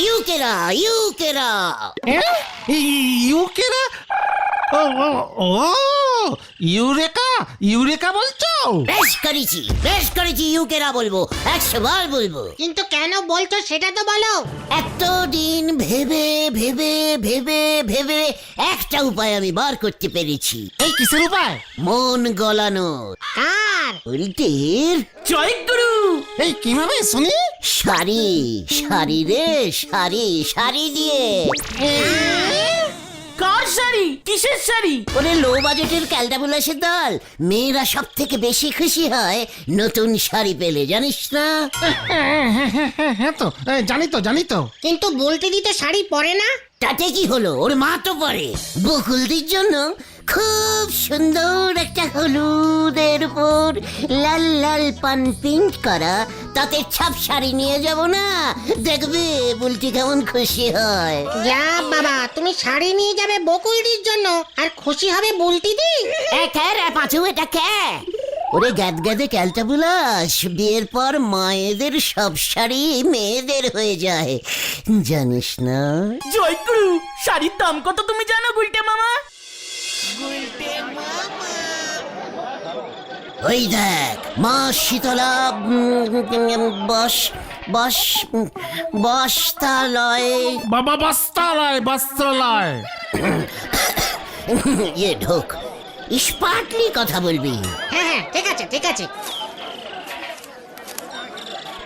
ইউকেরা ইউকেরা ইউকেরা ও ও ও eureka eureka বলছো? বেশ করেছি ইউকেরা বলবো, 100 বার বলবো। কিন্তু কেন বলছো সেটা তো বলো। এতদিন ভেবে ভেবে ভেবে ভেবে একটা উপায় আমি বার করতে পেরেছি। এই কিসের উপায়? মন গলানো। কার? উল্টের জয়গুরু। এই কিভাবে শুনি? শাড়ি শাড়ি রে শাড়ি, শাড়ি দিয়ে। কার শাড়ি? কিসের শাড়ি? ওরে লো বাজেটের ক্যালটাবুলাসের দল, মেয়েরা সব থেকে বেশি খুশি হয় নতুন শাড়ি পেলে, জানিস না? হ্যাঁ তো জানি তো। কিন্তু বলতে দিতে শাড়ি পরে না। তাতে কি হলো, ওর মা তো পরে। বকুলদির জন্য খুব সুন্দর একটা হলুদের উপর লাল লাল পান প্রিন্ট করা তাতে ছাপ শাড়ি নিয়ে যাব না, দেখবে বুলটি কেমন খুশি হয়। যা বাবা, তুমি শাড়ি নিয়ে যাবে বকুলদির জন্য আর খুশি হবে বুলটিদি। পাঁচু এটা কে? ওরে গ্যাদে ক্যালটাবুলাস, বিয়ের পর মায়েদের সব শাড়ি মেয়েদের হয়ে যায়, জানিস না? জয়গুরু, শাড়ির দাম কত তুমি জানো গুলটে মামা? ওই দেখ মা শীতলা বস বস বস্তালয় বাবা বস্ত্রালয় ইয়ে ঢোক, স্মার্টলি কথা বলবি। হ্যাঁ ঠিক আছে ঠিক আছে।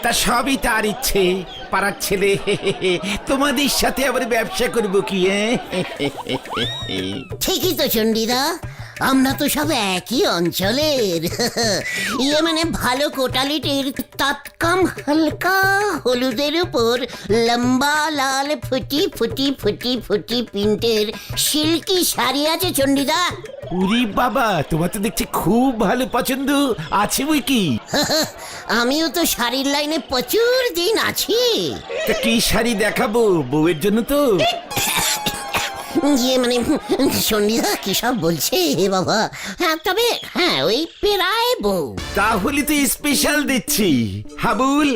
তা সবই তার ইচ্ছে, পাড়ার ছেলে। তোমাদের সাথে আবার ব্যবসা করবো কি? ঠিকই তো চণ্ডীদা, আমরা তো সব একই অঞ্চলের। ইয়ে মানে ভালো কোটালিটির তৎকম হালকা হলুদের উপর লম্বা লাল ফুটি ফুটি ফুটি ফুটি প্রিন্টের সিল্কি শাড়ি আছে চণ্ডীদা। উরি বাবা, তোমার তো দেখছি খুব ভালো পছন্দ আছে বই কি। আমিও তো শাড়ির লাইনে প্রচুর দিন আছি। তা কি শাড়ি দেখাবো? বউয়ের জন্য তো। ইয়ে মানে চণ্ডীদা কি সব বলছে হে বাবা। হ্যাঁ তবে হ্যাঁ ওই পেরায় বউ। তাহলে তো স্পেশাল দিচ্ছি। হাবুল,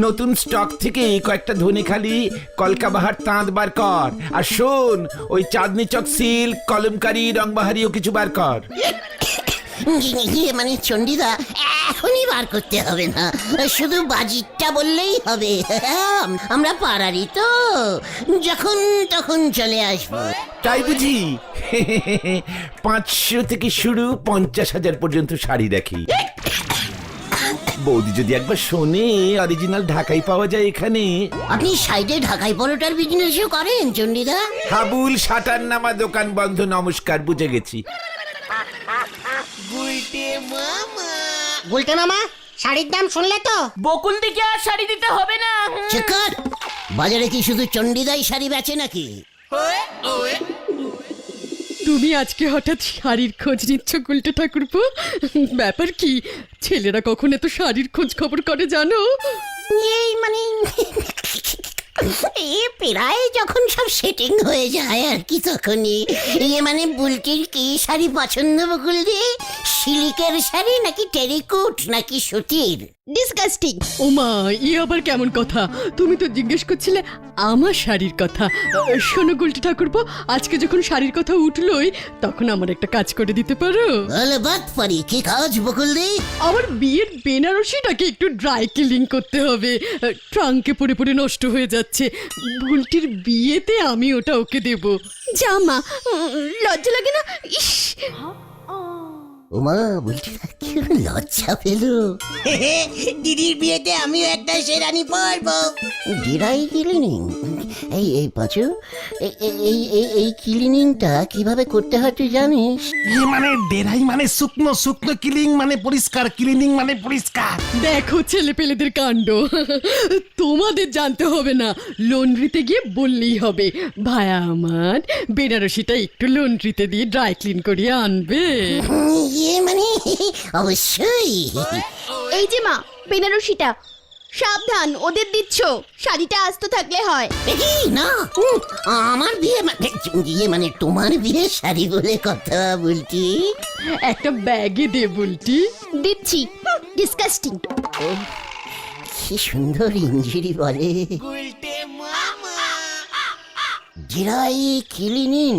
নতুন স্টক থেকে কয়েকটা ধনেখালি কলকাবাহার তাঁত বার কর। আর শোন, ওই চাঁদনি চক সিল্ক কলমকারি রংবাহারিও কিছু বার কর। ইয়ে মানে চণ্ডীদা এখনই বার করতে হবে না, শুধু বাজিটটা বললেই হবে। আমরা পাড়ারই তো, যখন তখন চলে আসবো। তাই বুঝি? 500 থেকে শুরু 50,000 পর্যন্ত শাড়ি রাখি। বৌদি যদি একবার শোনে অরিজিনাল ঢাকাই পাওয়া যায় এখানে। আপনি সাইডে ঢাকাই পরোটার বিজনেসও করেন চণ্ডীদা? হাবুল শাটার নামা দোকান বন্ধ, নমস্কার, বুঝে গেছি। গুলটে মামা, শাড়ির দাম শুনলে তো? বকুল দিকে আর শাড়ি দিতে হবে না। চেকার, বাজারে কি শুধু চণ্ডীদাই শাড়ি বেচে নাকি? তুমি আজকে হঠাৎ শাড়ির খোঁজ নিচ্ছ গুলটে ঠাকুরপো? ব্যাপার কি? ছেলেরা কখন এত শাড়ির খোঁজ খবর করে জানো? এই মানে এ প্রায় যখন সব সেটিং হয়ে যায় আর কি তখনই। ইয়ে মানে বুলটির কি শাড়ি পছন্দ বকুল দি? সিল্কের শাড়ি নাকি টেরিকোট নাকি সুতির? ডিসগাস্টিং! ওমা, ই আবার কেমন কথা? তুমি তো জিজ্ঞেস করছিলে আমার শাড়ির কথা। শোনো গুলটে ঠাকুরপো, আজকে যখন শাড়ির কথা উঠলোই, তখন আমার একটা কাজ করে দিতে পারো? বাত পারি। কি কাজ বকুল দি? আমার বিয়ের বেনারসিটাকে একটু ড্রাই ক্লিন করতে হবে। ট্রাঙ্কে পড়ে পড়ে নষ্ট হয়ে যাচ্ছে। বুলটির বিয়েতে আমি ওটা ওকে দেব। জামা লজ্জা লাগে না? ইস, ওমা বুলটি কি লজ্জা পেল। দিদির বিয়েতে আমিও একটা শেরানি পরবো। Dry cleaning? এই পাঁচু, এই ক্লিনিংটা কিভাবে করতে হয় তুই জানিস? ইয়ে মানে ডেরাই মানে শুকনো ক্লিনিং মানে পরিষ্কার, ক্লিনিং মানে পরিষ্কার। দেখো ছেলে পেলেদের কাণ্ড। তোমাদের জানতে হবে না, লন্ড্রিতে গিয়ে বললেই হবে, ভায়া আমার বেনারসিটা একটু লন্ড্রিতে দিয়ে ড্রাই ক্লিন করিয়ে আনবে। ইয়ে মানে অবশ্যই। এই যে মা, বেনারসিটা সাবধান, ওদের দিচ্ছ। শাড়িটা আস্ত থাকলে হয়। এই না, আমার বিয়ে ইয়ে মানে তোমার বিয়ে শাড়ি বলে কথা বলছি। একটা ব্যাগে দে বুলটি। দিচ্ছি। ডিসকাস্টিং। কি সুন্দর ইঞ্জিরি বলে। জিরাই কিলিনিন,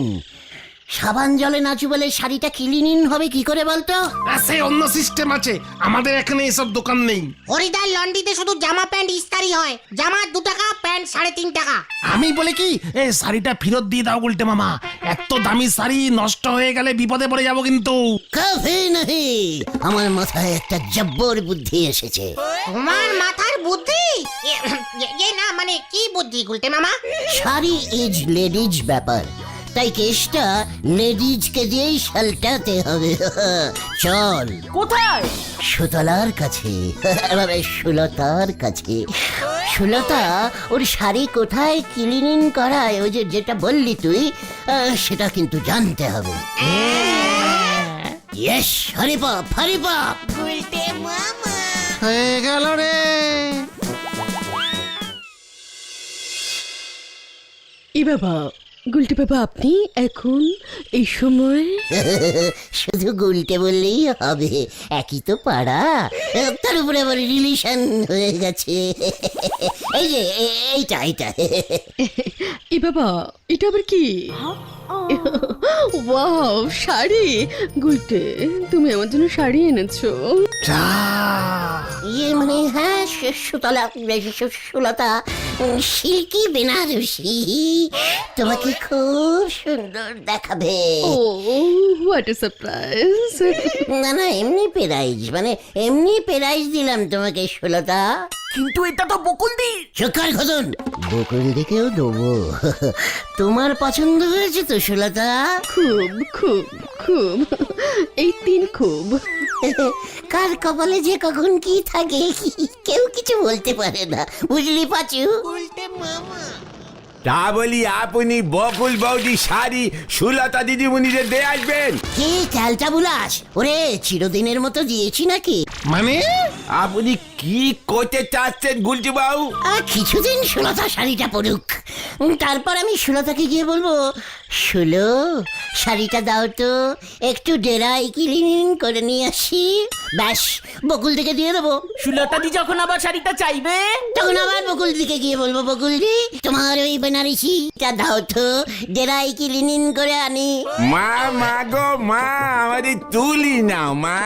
সাবান জলে নাচু বলে শাড়িটা কিলিনিন হবে কি করে বলতো? আছে অন্য সিস্টেম আছে, আমাদের এখানে এসব দোকান নেই। হরিদার লন্ড্রিতে শুধু জামা প্যান্ট ইস্তারি হয়, জামা 2 টাকা, প্যান্ট 3.5 টাকা। আমি বলে কি এই শাড়িটা ফেরত দিয়ে দাও উল্টে মামা, এত দামি শাড়ি নষ্ট হয়ে গেলে বিপদে পড়ে যাবো কিন্তু। কফি নাহি, আমার মাথায় একটা জব্বর বুদ্ধি এসেছে। তোমার মাথার বুদ্ধি? না মানে কি বুদ্ধি গুলটে মামা? শাড়ি ইজ লেডিজ ব্যাপার, তাই কেসটা লেডিজকে দিয়েই সালটাতে হবে। চল। কোথায়? সুতলার কাছে, সুলতার কাছে। সুলতা ওর শাড়ি কোথায় ক্লিনিং করায়, ওই যে যেটা বললি তুই, সেটা কিন্তু জানতে হবে। ইয়েস, হরিপাপ হরিপাপ। হয়ে গেল রে। এ বাবা, গুলটি বাবা, আপনি এখন এই সময়? শুধু গুলটে বললেই হবে, একই তো পাড়া, তার উপরে আবার রিলেশন হয়ে গেছে। এই যে এইটা এইটা। এ বাবা, এটা আবার কি? ওয়াও, শাড়ি! গুলটে, তুমি আমার জন্য শাড়ি এনেছো? ইয়ে মানে হ্যাঁ, সুতলা সুলতা সিল্কি বেনারসি তোমাকে খুব সুন্দর দেখাবে। ও, হোয়াট এ সারপ্রাইজ! না না, এমনি প্রাইজ, মানে এমনি প্রাইজ দিলাম তোমাকে সুলতা। কিন্তু এটা তো বকুলদি। চোখার ঘটন, বকুল দিকেও দেবো। তোমার পছন্দ হয়েছে তো সুলতা? খুব খুব খুব, এই 3 খুব। কার কপালে যে কখন কি থাকে কেউ কিছু বলতে পারে না, বুঝলি পাচু? তা বলি আপনি বকুল বৌদি শাড়ি সুলতা দিদিমণিদের দিয়ে আসবেন? কি ক্যালটা বুলাস, ওরে চিরদিনের মতো দিয়েছি নাকি? মানে আপনি কি করতে চাচ্ছেন গুলটি বাবু? কিছুদিন সুলতা শাড়িটা পরুক, তারপর আমি সুলতাকে গিয়ে বলবো, সুলো শাড়িটা দাও তো, একটু ডেরাই ক্লিনিং করে নিয়ে আসি। ব্যাস, বকুল দিকে দিয়ে দেবো। সুলতাদি যখন আবার শাড়িটা চাইবে, তখন আবার বকুল দিকে গিয়ে বলবো, বকুলদি তোমার ওই বেনারসিটা দাও তো, ডেরাই ক্লিনিং করে আনি। মা গো মা, আমারে তুলি নাও মা।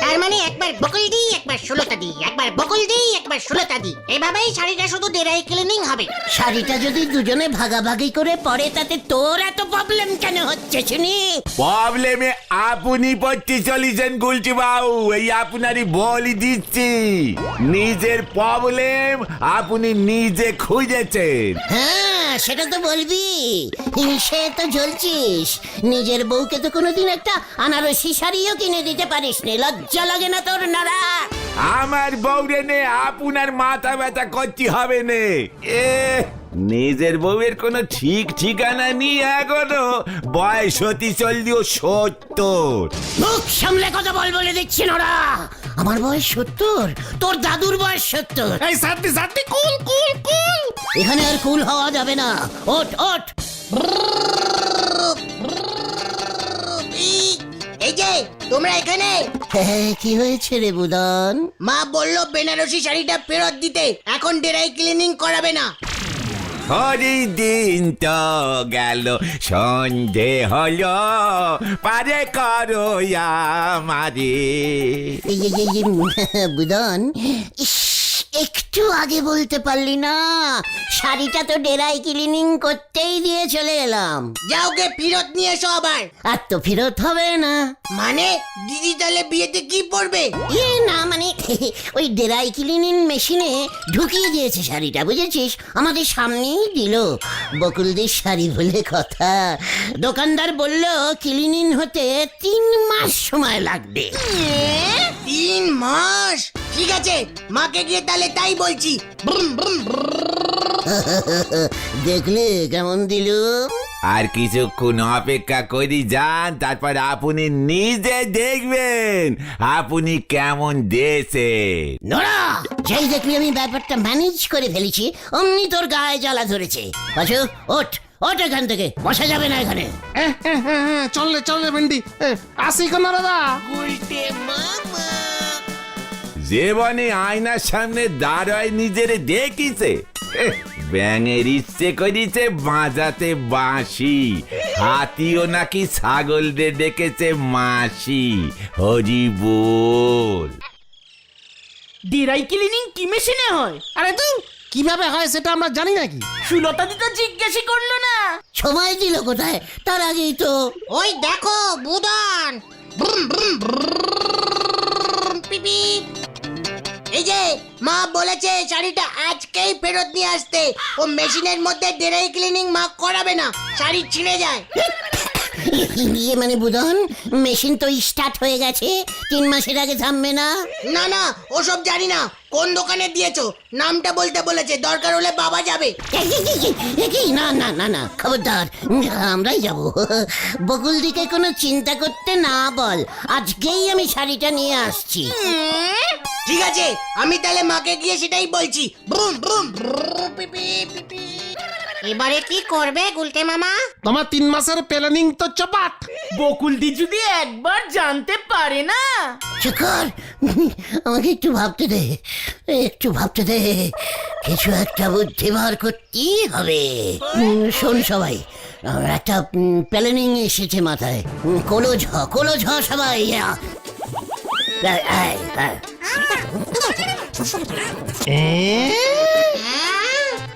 তার মানে একবার বকুল দি, একবার সুলতা দি, একবার বকুল দি, একবার সুলতা দি, এভাবেই শাড়িটা শুধু ডেরাই ক্লিনিং হবে। শাড়িটা যদি দুজনে ভাগাভাগি করে পরে, তাতে তোর এত প্রবলেম কেন হচ্ছে শুনি? প্রবলেমে আপনি পড়তে চলেছেন গুলটি বাবু, এই আপনারই বলি দিচ্ছি। নিজের প্রবলেম আপনি নিজে খুঁজেছেন। হ্যাঁ, সেটা তো বলবি, সে তো জ্বলছিস। নিজের বউকে তো কোনোদিন একটা আনারসি শাড়িও কিনে দিতে পারিস নি, লজ্জা লাগে না তোর নারা? আমার বউরে নে আপনার মাথা ব্যথা করতে হবে নে। নিজের বউয়ের কোনো ঠিক ঠিকানা নেই এখনো, বয়স হতে চললেও 70। মুখ সামলে কথা বল বলে দিচ্ছি নোরা, আমার বয়স 70, তোর দাদুর বয়স 70। এই সাথী সাথী কুল কুল কুল। এখানে আর কুল হওয়া যাবে না, ওঠ ওঠ। এই যে তোমরা এখানে, কি হয়েছে রে বুদন? মা বললো বেনারসি শাড়িটা ফেরত দিতে, এখন ডেরাই ক্লিনিং করাবে না। হরি দিন তো গেল, সন্ধে হলো, পারে করো আমারে। বুদন, ইস, একটু আগে বলতে পারলি না? শাড়িটা তো ডেরাই ক্লিনিং করতেই দিয়ে চলে এলাম। যাও গে ফেরত নিয়ে এসো আবার। আর তো ফেরত হবে না। মানে দিদি তাহলে বিয়েতে কি পরবে? না মানে ওই ডেরাই ক্লিনিং মেশিনে ঢুকিয়ে দিয়েছে শাড়িটা, বুঝেছিস? আমাদের সামনেই দিল। বকুলদের শাড়ি বলে কথা, দোকানদার বলল ক্লিনিং হতে 3 মাস সময় লাগবে। 3 মাস? ঠিক আছে, মাকে গিয়ে তাহলে তাই বলছি। দেখলে কেমন দিল? আর কিছুক্ষণ অপেক্ষা করি যান, তারপর আপনি নিজে দেখবেন আপনি কেমন দেশেন। নোরা, যেই দেখলি আমি ব্যাপারটা ম্যানেজ করে ফেলেছি, অমনি তোর গায়ে জ্বালা ধরেছে। পাশু, ওঠ ওঠ এখান থেকে, বসা যাবে না এখানে। চললে চললে ভেন্ডি, আসি কোন দাদা। জীবনে আয়নার সামনে দাঁড়ায় নিজেরে দেখিছে ব্যাঙের ইচ্ছে করিছে বাজাতে বাঁশি, হাতিও নাকি ছাগলরে ডেকেছে মাসি। হরি বল। ড্রাই ক্লিনিং কি মেশিনে হয়? আরে তুই কিভাবে হয় সেটা আমরা জানি নাকি? সুলতা দি তো জিজ্ঞাসা করলো না। সময় দিল কোথায়, তার আগেই তো। ওই দেখো বুদন, ব্রুম ব্রুম ব্রুম, পিপি। এই যে মা বলেছে শাড়িটা আজকেই ফেরত নিয়ে আসতে। ও মেশিনের মধ্যে ড্রাই ক্লিনিং মা করাবে না, শাড়ি ছিঁড়ে যায়। ইয়ে মানে বুধন, মেশিন তো স্টার্ট হয়ে গেছে, 3 মাসের আগে থামবে না। না না, ওসব জানি না। কোন দোকানে দিয়েছো নামটা বলতে বলেছে, দরকার হলে বাবা যাবে। না না না না, খবরদার, আমরাই যাব। বকুল দিকে কোনো চিন্তা করতে না বল, আজকেই আমি শাড়িটা নিয়ে আসছি। ঠিক আছে, আমি তাহলে মাকে গিয়ে সেটাই বলছি। ব্রুম ব্রুম ব্রুম, পিপি পিপি। এবারে কি করবে গুলটে মামা? তোমার 3 মাসের প্ল্যানিং তো চপাট। বকুল দি যদি একবার জানতে পারে না। চকর, আমাকে একটু ভাবতে দে, একটু ভাবতে দে, কিছু একটা বুদ্ধি বার করতেই হবে। শোন সবাই, একটা প্ল্যানিং এসেছে মাথায়। কোলো ঝ সবাই।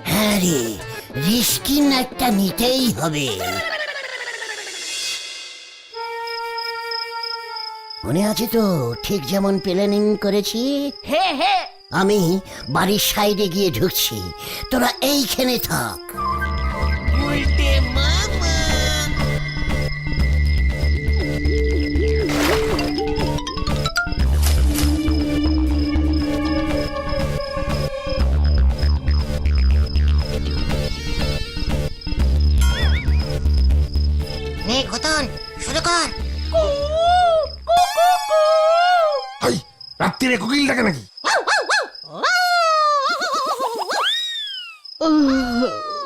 হ্যাঁ রে, রিস্কি একটা নিতেই হবে। মনে আছে তো, ঠিক যেমন প্ল্যানিং করেছি। হে হে, আমি বাড়ির সাইডে গিয়ে ঢুকছি, তোরা এইখানে থাক। নে ঘটন, শুরু কর। হাই, রাত্রিরে কোকিল ডাকে নাকি?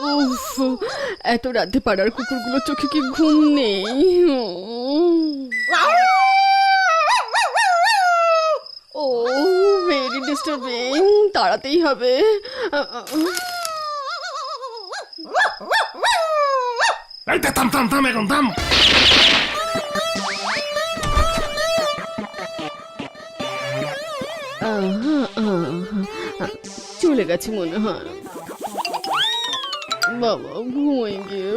উফ, এত রাতে পাড়ার কুকুরগুলো চোখে কি ঘুম নেই? ও ভেরি ডিস্টার্বিং, তাড়াতেই হবে। এই থাম থাম থাম, এখন থাম। চলে গেছে মনে হয়। বাবা ঘুমাই গিয়ে।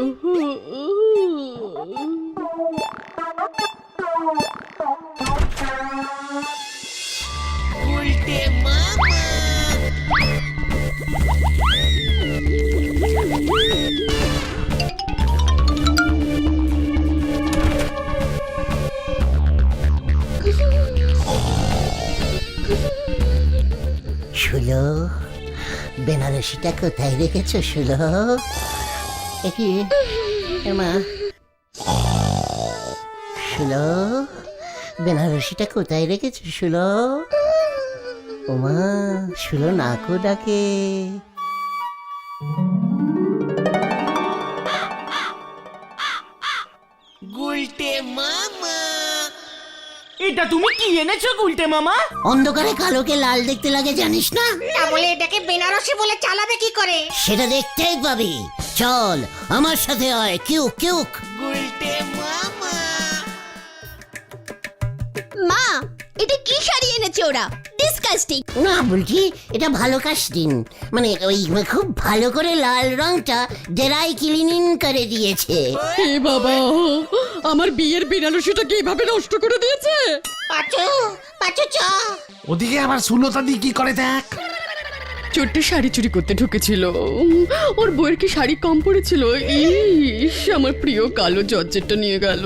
শুলো, বেনারসিটা কোথায় রেখেছো শুলো? কি মা, শুলো, বেনারসিটা কোথায় রেখেছো শুলো? ওমা, শুলো নাকো ডাকে। এটা তুমি কি এনেছো গুলটে মামা? অন্ধকারে কালোকে লাল দেখতে লাগে জানিস না? তা বলে এটাকে বেনারসি বলে চালাবে কি করে? সেটা দেখতেই পাবি। চল আমার সাথে আয়, কিউক কিউক। মা, এটা কি শাড়ি এনেছে ওরা? ডিসকাস্টিং। না বলছি, এটা ভালো কাস্টিং, মানে ওই খুব ভালো করে লাল রংটা ড্রাই ক্লিনিং করে দিয়েছে। হে বাবা, আমার বিয়ের বেনারসিটাকে এভাবে নষ্ট করে দিয়েছে। পাচু পাচু চ। ওদিকে আবার সুলতা দি কি করে দেখ। ছোট্ট শাড়ি চুরি করতে ঢুকেছিল, ওর বইয়ের কি শাড়ি কম পড়েছিল? ইস, আমার প্রিয় কালো জর্জেটটা নিয়ে গেল।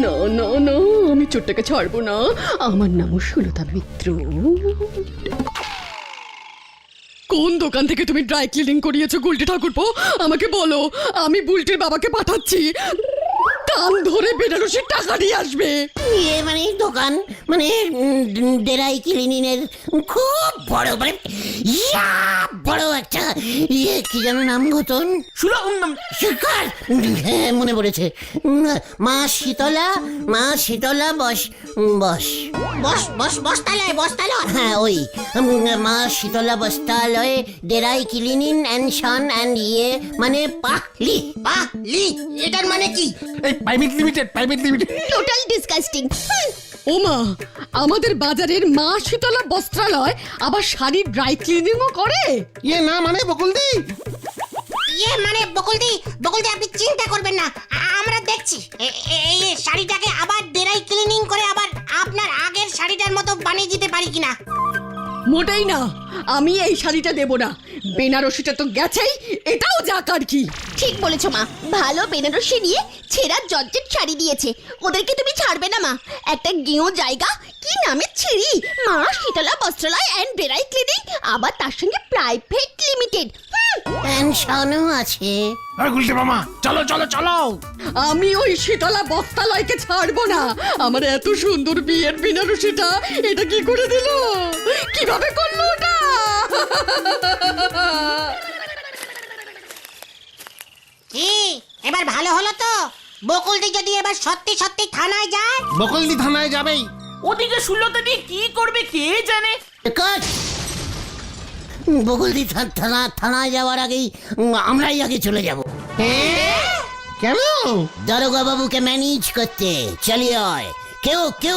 না না না, আমি চোরটাকে ছাড়বো না। আমার নামও সুলতা মিত্র। কোন দোকান থেকে তুমি ড্রাই ক্লিনিং করিয়েছো গুলটি ঠাকুরপো? আমাকে বলো, আমি বুলটির বাবাকে পাঠাচ্ছি। কান ধরে বেনারসির টাকা দিয়ে আসবে। ইয়ে মানে দোকান, মানে ড্রাই ক্লিনিং এর খুব বড়, মানে ইয়া বড় একটা কি যেন নাম গতন শিকার, হ্যাঁ মনে পড়েছে। মা শীতলা বস বস বস বস বস্তালয় বস্তালয়। হ্যাঁ ওই মা শীতলা বস্ত্রালয়ে ডেরাই ক্লিনিং অ্যান্ড শান অ্যান্ড মানে পাহলি। বাহ লি, এটার মানে কি? এই প্রাইভেট লিমিটেড টোটাল ডিসকাস্টিং। ওমা, আমাদের বাজারের মা শীতলা বস্ত্রালয় আবার শাড়ির ড্রাই ক্লিনিংও করে? না মানে বকুলদি, মানে বকুলদি আপনি চিন্তা করবেন না, আমরা দেখছি। এই শাড়িটাকে আবার ডেরাই ক্লিনিং করে আবার আপনার আগের শাড়িটার মতো বানিয়ে দিতে পারি কিনা। মোটেই না, আমি এই শাড়িটা দেব না। বেনারসিটা তো গেছেই, এটাও যাক আর কি। ঠিক বলেছো মা, ভালো বেনারসি নিয়ে ছেঁড়া জর্জেট শাড়ি দিয়েছে, ওদেরকে তুমি ছাড়বে না মা। একটা গেঁয়ো জায়গা, কি নামে ছিড়ি, মা শীতলা বস্ত্রালয় অ্যান্ড ড্রাই ক্লিনিং, আবার তার সঙ্গে প্রাইভেট লিমিটেড। পেনশনও আছে। গুলটে মামা চলো চলো চলো। আমি ওই শীতলা বস্ত্রালয়কে ছাড়বো না। আমার এত সুন্দর বিয়ের বেনারসিটা এটা কি করে দিল, কিভাবে করলো ওটা? কি এবার ভালো হলো তো? বকুলদি যদি এবার সত্যি সত্যি থানায় যায়। বকুলদি থানায় যাবেই। ওদিকে সুলতা দিয়ে কি করবে কে জানে। কাজ বকুলদি থানায় যাওয়ার আগেই আমরাই আগে চলে যাব। কেন? দারোগা বাবুকে ম্যানেজ করতে চলিয়ে হয়। কেউ কি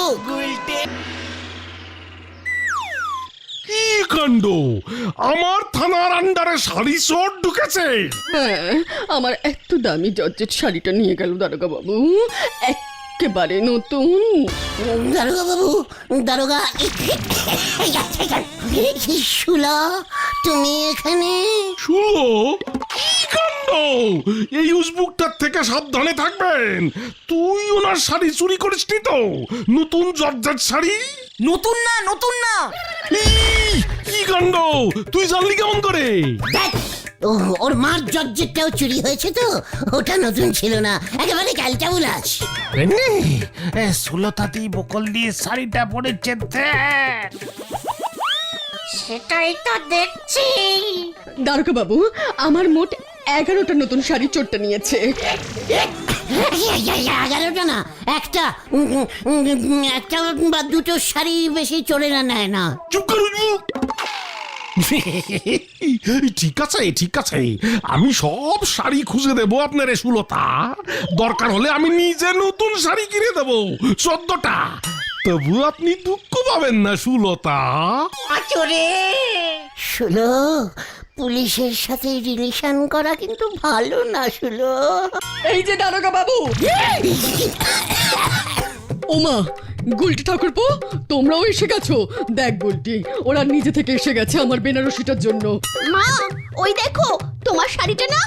কাণ্ড, আমার থানার আন্ডারে শাড়ি চোর ঢুকেছে। হ্যাঁ, আমার এত দামি জর্জেট শাড়িটা নিয়ে গেল দারোগা বাবু, একেবারে নতুন। দারোগা শুলা, তুমি এখানে? শুনো কি কাণ্ড, এই উসবুকটার থেকে সাবধানে থাকবেন। তুই ওনার শাড়ি চুরি করিসনি তো? নতুন জর্জেট শাড়ি? নতুন না হ্যাঁ। কি কাণ্ড, তুই জানলি কেমন করে? দেখ, ওর মার জর্জেটটাও চুরি হয়েছে তো, ওটা নতুন ছিল না, একেবারে ক্যালটাবুলাস। সুলতাতি বকুলদি শাড়িটা পরেছে। সেটাই তো দেখছি। দারোগা বাবু, আমার মোট 11টা নতুন শাড়ি চোরটা নিয়েছে। 11টা না, একটা বা দুটো শাড়ি বেশি চোরেরা নেয় না। চুপ করুন। ঠিক আছে, আমি সব শাড়ি খুঁজে দেবো আপনার সুলতা। দরকার হলে আমি নিজে নতুন শাড়ি কিনে দেবো 14টা। তবু আপনি দুঃখ পাবেন না সুলতা। আচরে শুলো, পুলিশের সাথে রিলেশন করা কিন্তু ভালো না শুলো। এই যে দারোগা বাবু। ওমা, গুলটি ঠাকুরপো, তোমরাও এসে গেছো। দেখ গুলটি, ওরা নিজে থেকে এসে গেছে আমার বেনারসিটার জন্য। মা, ওই দেখো তোমার শাড়িটা না।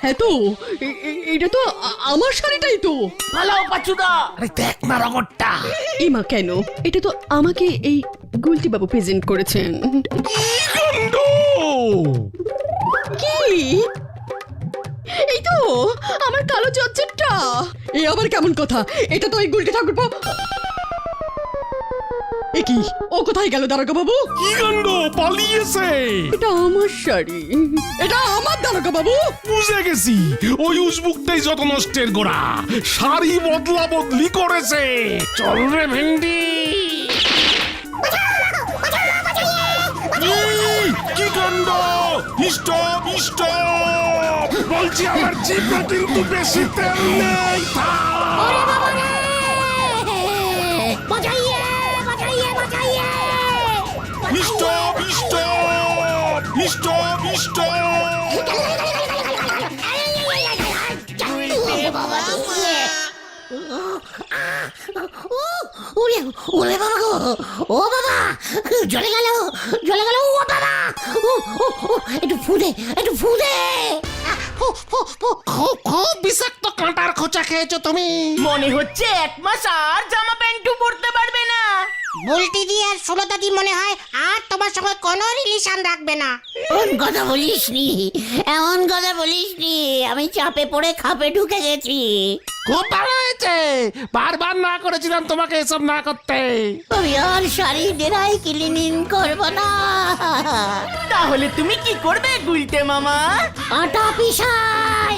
হ্যাঁ তো, এটা তো আমার শাড়িটাই তো। পালাও পাচুদা। আরে দেখ না রগরটা। এমা কেন, এটা তো আমাকে এই গুলটি বাবু প্রেজেন্ট করেছেন। কি? এই তো আমার কালো জর্জেটটা। এ আবার কেমন কথা? এটা তো ওই গুলটি ঠাকুরপো। এ কি, ও কোথায় গেল দারোগা বাবু? কি কাণ্ড, পালিয়েছে। এটা আমার শাড়ি, এটা আমার দারোগা বাবু। বুঝে গেছি, ওই উসবুকটাই যত নষ্টের গোড়া। শাড়ি বদলা বদলি করেছে। চল রে ভেন্ডি। কি কাণ্ড, স্টপ বলছি, আমার জিভে কিন্তু বেশি তেল নেই। স্টপ। ওরে বাবা গো, ও বাবা, জ্বলে গেল ও বাবা। একটু ফুদে। খুব বিষাক্ত কাঁটার খোঁচা খেয়েছো তুমি। মনে হচ্ছে 1 মাস আর জামা প্যান্টু পরতে পারবে না। বুলটি দি আর সুলতা দি মনে হয় আর তোমার সঙ্গে কোনো রিলেশন রাখবে না। এমন কথা বলিসনি, এমন কথা বলিসনি, আমি চাপে পড়ে খাপে ঢুকে গেছি। খুব ভালো হয়েছে, বারবার না করেছিলাম তোমাকে এসব না করতে। আমি আর শাড়ি ড্রাই ক্লিনিং করবো না। তাহলে তুমি কি করবে গুলটে মামা? আটা পিসাই।